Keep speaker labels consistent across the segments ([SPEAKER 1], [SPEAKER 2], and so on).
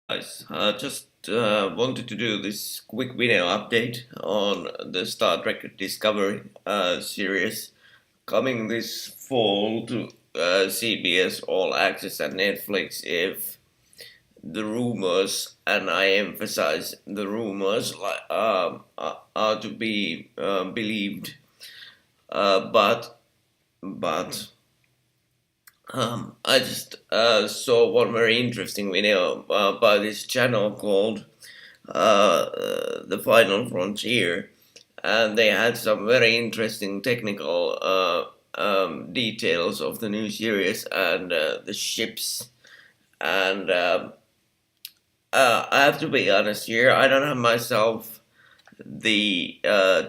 [SPEAKER 1] Guys, just wanted to do this quick video update on the Star Trek Discovery series coming this fall to CBS All Access and Netflix. If the rumors, and I emphasize the rumors, are to be believed, but I just saw one very interesting video by this channel called The Final Frontier, and they had some very interesting technical details of the new series and the ships. And I have to be honest here, I don't have myself the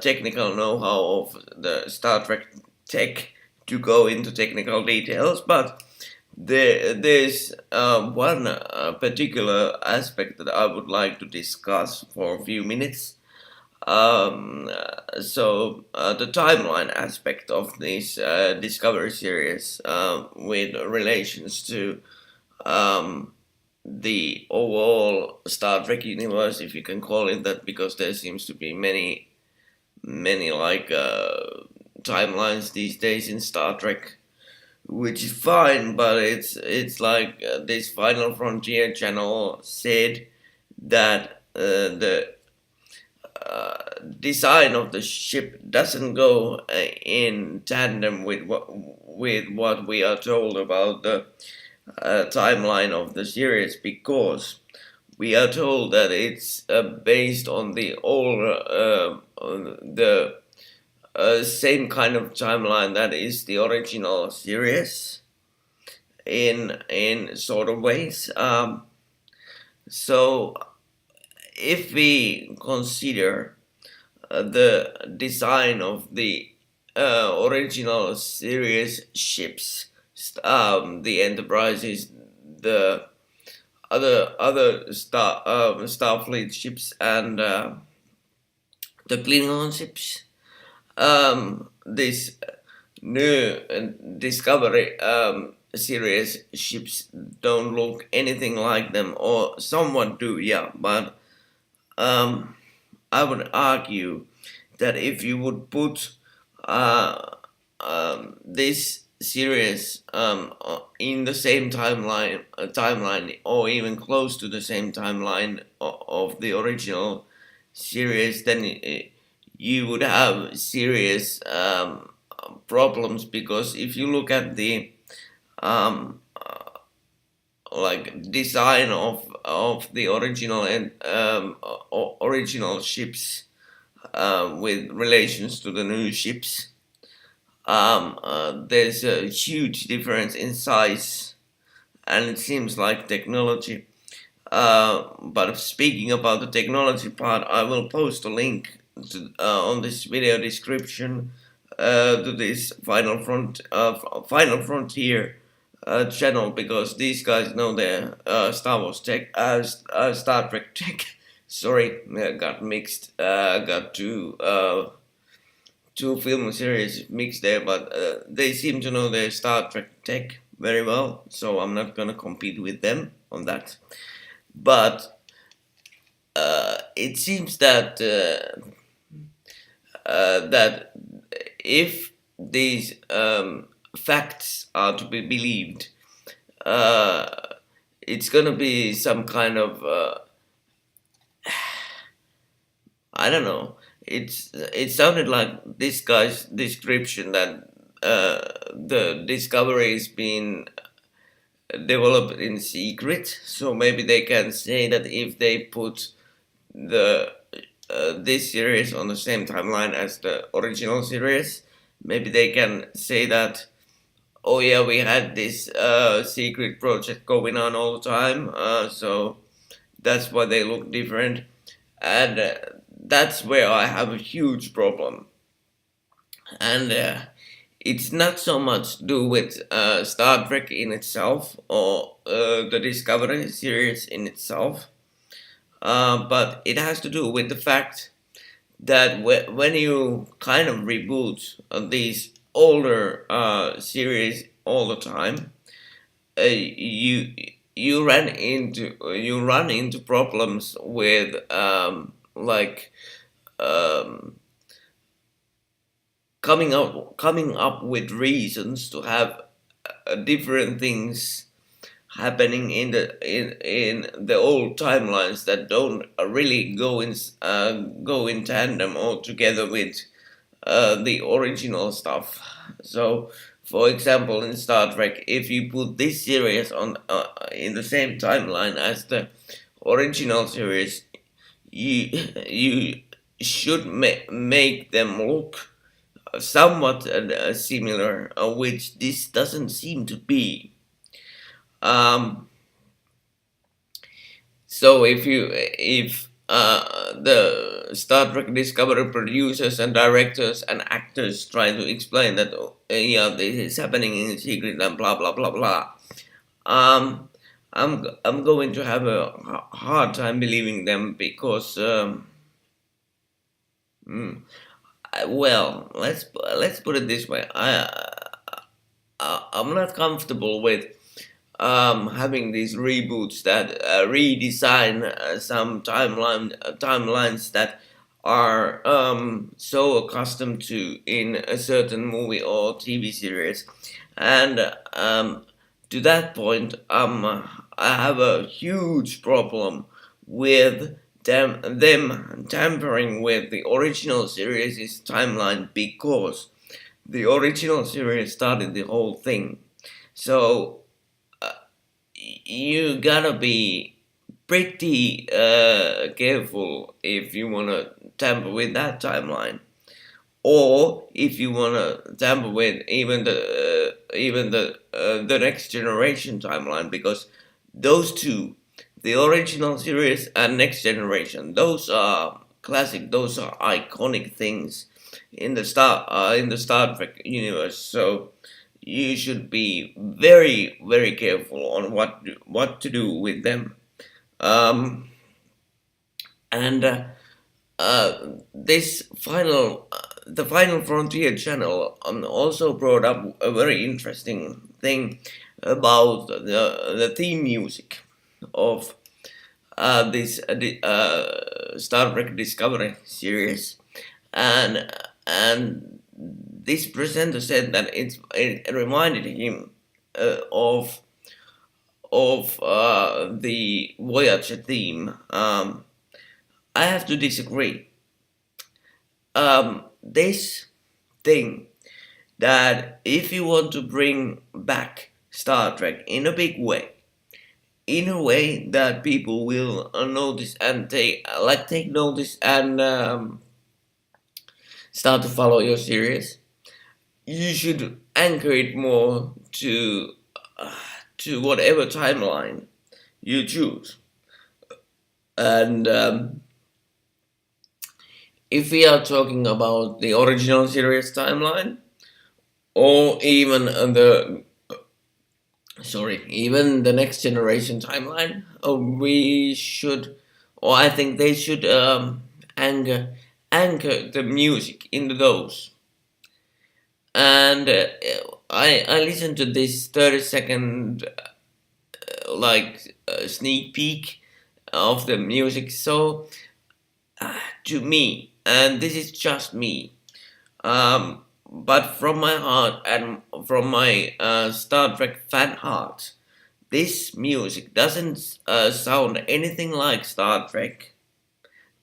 [SPEAKER 1] technical know how of the Star Trek tech to go into technical details, but there's one particular aspect that I would like to discuss for a few minutes. The timeline aspect of this Discovery series with relations to um, the overall Star Trek universe, if you can call it that, because there seems to be many timelines these days in Star Trek, which is fine, but it's like this Final Frontier channel said that the design of the ship doesn't go in tandem with what we are told about the timeline of the series, because we are told that it's based on the older on the same kind of timeline that is the original series in sort of ways. So if we consider the design of the original series ships, the Enterprises, the other Starfleet ships, and the Klingon ships, this new Discovery series ships don't look anything like them, or somewhat do, yeah, but um, I would argue that if you would put this series in the same timeline, or even close to the same timeline of the original series, then you would have serious problems, because if you look at the um, design of the original and original ships with relations to the new ships, there's a huge difference in size, and it seems like technology. But speaking about the technology part, I will post a link on this video description to this Final Frontier channel, because these guys know their Star Wars tech, Star Trek tech. Sorry, got mixed. Got two film series mixed there, but they seem to know their Star Trek tech very well. So I'm not gonna compete with them on that. But it seems that that if these facts are to be believed, uh, it's gonna be some kind of I don't know. It sounded like this guy's description that the discovery is being developed in secret. So maybe they can say that if they put the this series on the same timeline as the original series, maybe they can say that, oh yeah, we had this secret project going on all the time, so that's why they look different. And that's where I have a huge problem. And it's not so much to do with Star Trek in itself, or the Discovery series in itself, but it has to do with the fact that when you kind of reboot these older series all the time, you you run into problems with um, coming up with reasons to have different things happening in the old timelines that don't really go in tandem or together with the original stuff. So, for example, in Star Trek, if you put this series on in the same timeline as the original series, you you should make them look somewhat similar, which this doesn't seem to be. Um, so if the Star Trek Discovery producers and directors and actors try to explain that yeah, this is happening in secret and blah blah blah blah, um, I'm going to have a hard time believing them because mm, well, let's put it this way. I'm not comfortable with having these reboots that redesign some timelines that are so accustomed to in a certain movie or TV series, and to that point, I have a huge problem with them tampering with the original series' timeline because the original series started the whole thing. So you gotta be pretty careful if you wanna tamper with that timeline, or if you wanna tamper with even the next generation timeline, because those two, the original series and next generation, those are classic, those are iconic things in the Star Trek universe. So you should be very very careful on what to do with them. Um, and this final the Final Frontier channel also brought up a very interesting thing about the theme music of this Star Trek Discovery series, and this presenter said that it reminded him of the Voyager theme. I have to disagree. This thing that if you want to bring back Star Trek in a big way, in a way that people will notice and take notice and start to follow your series, you should anchor it more uh, to whatever timeline you choose. And if we are talking about the original series timeline, or even even the next generation timeline, we should, or I think they should anchor anchor the music into those. And I listened to this 30-second sneak peek of the music. So to me, and this is just me, but from my heart and from my Star Trek fan heart, this music doesn't sound anything like Star Trek.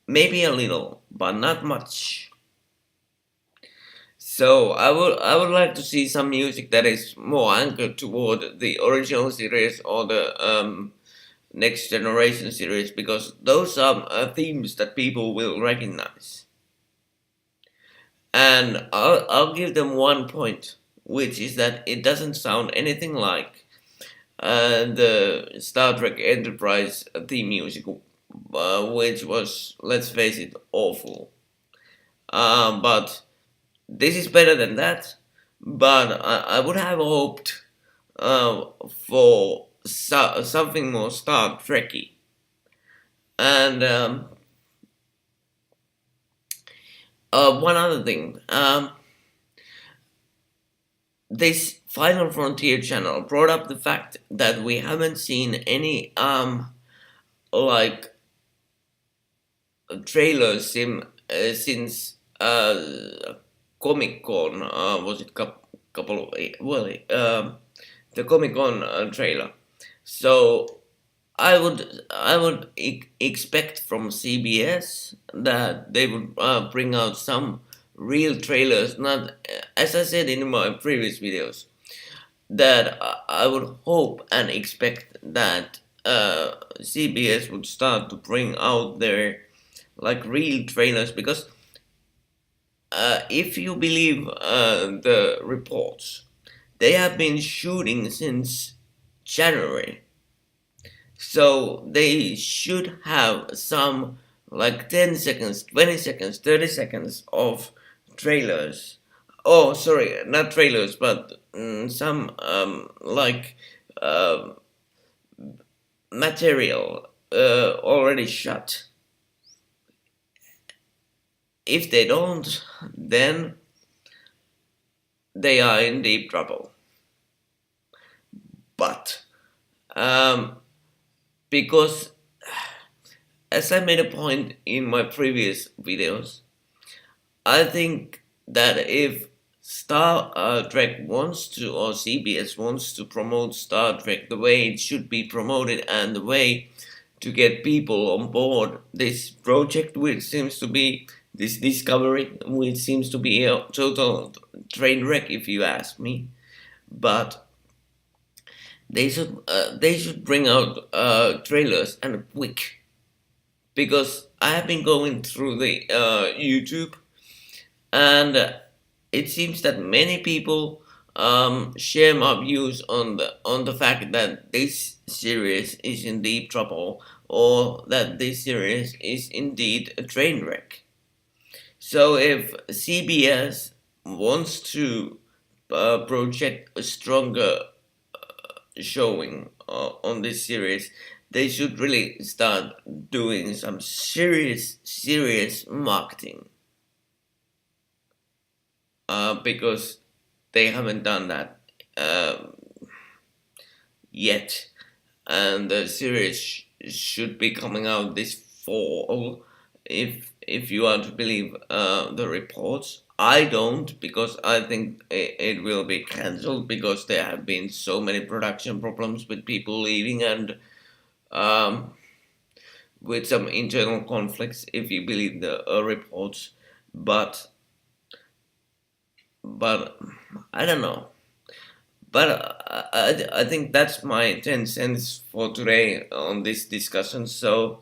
[SPEAKER 1] Maybe a little, but not much. So I would like to see some music that is more anchored toward the original series or the next generation series, because those are themes that people will recognize. And I'll give them 1 point, which is that it doesn't sound anything like the Star Trek Enterprise theme music, which was, let's face it, awful. But this is better than that. But I would have hoped for something more Star Trekky. And one other thing, this Final Frontier channel brought up the fact that we haven't seen any like trailers since Comic Con. Was it couple of the Comic Con trailer? So I would expect from CBS that they would bring out some real trailers. Not, as I said in my previous videos, that I would hope and expect that CBS would start to bring out their like real trailers, because if you believe the reports, they have been shooting since January. So they should have some like 10 seconds, 20 seconds, 30 seconds of trailers. Oh, sorry, not trailers, but some like uh, material already shot. If they don't, then they are in deep trouble. But because, as I made a point in my previous videos, I think that if Star Trek wants to, or CBS wants to promote Star Trek the way it should be promoted, and the way to get people on board this project, which seems to be this discovery, which seems to be a total train wreck, if you ask me. But they should bring out trailers, and quick, because I have been going through the YouTube, and it seems that many people share my views on the fact that this series is in deep trouble, or that this series is indeed a train wreck. So if CBS wants to project a stronger showing on this series, they should really start doing some serious marketing, because they haven't done that yet, and the series should be coming out this fall, if you are to believe the reports. I don't, because I think it will be cancelled, because there have been so many production problems with people leaving, and with some internal conflicts, if you believe the reports. But I don't know. But I think that's my 10 cents for today on this discussion. So,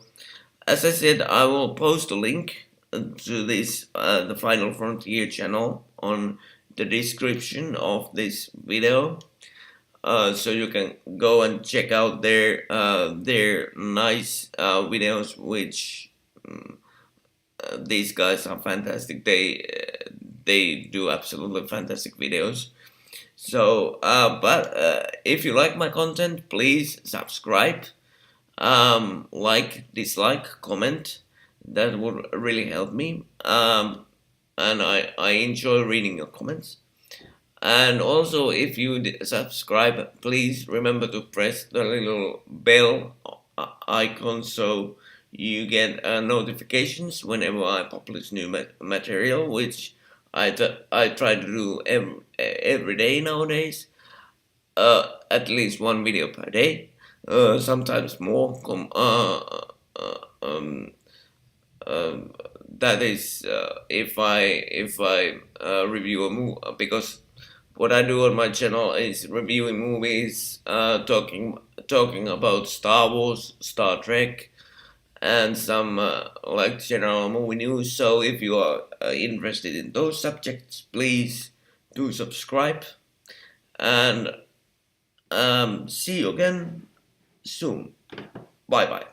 [SPEAKER 1] as I said, I will post a link to this the Final Frontier channel on the description of this video, so you can go and check out their nice videos, which these guys are fantastic. They do absolutely fantastic videos. So, but if you like my content, please subscribe, like, dislike, comment. That would really help me. And I enjoy reading your comments. And also, if you subscribe, please remember to press the little bell icon, so you get notifications whenever I publish new material, which I try to do every day nowadays. At least one video per day, sometimes more. That is if I review a movie, because what I do on my channel is reviewing movies, talking about Star Wars, Star Trek, and some like general movie news. So if you are interested in those subjects, please do subscribe, and see you again soon. Bye bye.